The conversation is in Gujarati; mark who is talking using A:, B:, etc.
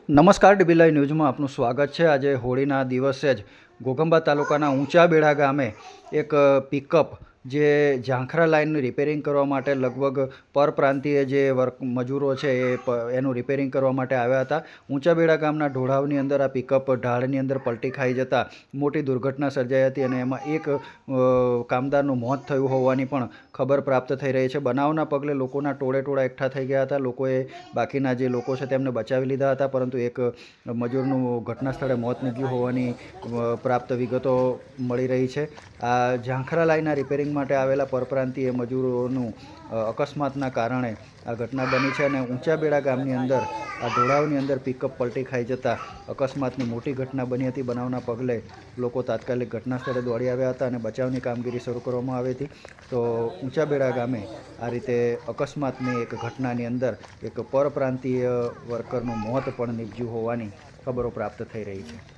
A: નમસ્કાર, ડીબી લાઈવ ન્યૂઝમાં આપનું સ્વાગત છે। આજે હોળીના દિવસે જ ઘોઘંબા તાલુકાના ઊંચા બેડા ગામે એક પિકઅપ જે ઝાંખરા લાઇનનું રિપેરિંગ કરવા માટે લગભગ પરપ્રાંતીય જે મજૂરો છે એનું રિપેરિંગ કરવા માટે આવ્યા હતા। ઊંચા બેડા ગામના ઢોળાવની અંદર આ પિકઅપ ઢાળની અંદર પલટી ખાઈ જતાં મોટી દુર્ઘટના સર્જાઈ હતી અને એમાં એક કામદારનું મોત થયું હોવાની પણ ખબર પ્રાપ્ત થઈ રહી છે। બનાવના પગલે લોકોના ટોળે એકઠા થઈ ગયા હતા। લોકોએ બાકીના જે લોકો છે તેમને બચાવી લીધા હતા, પરંતુ એક મજૂરનું ઘટના સ્થળે મોત નીપજ્યું હોવાની પ્રાપ્ત વિગતો મળી રહી છે। આ ઝાંખરા લાઈનના રિપેરિંગ માટે આવેલા પરપ્રાંતીય મજૂરોનું અકસ્માતના કારણે આ ઘટના બની છે અને ઊંચા બેડા ગામની અંદર આ ઢોળાવની અંદર પિકઅપ પલટી ખાઈ જતાં અકસ્માતની મોટી ઘટના બની હતી। બનાવના પગલે લોકો તાત્કાલિક ઘટના સ્થળે દોડી આવ્યા હતા અને બચાવની કામગીરી શરૂ કરવામાં આવી હતી। તો ઊંચા બેડા ગામે આ રીતે અકસ્માતની એક ઘટનાની અંદર એક પરપ્રાંતીય વર્કરનું મોત પણ નીપજ્યું હોવાની ખબરો પ્રાપ્ત થઈ રહી છે।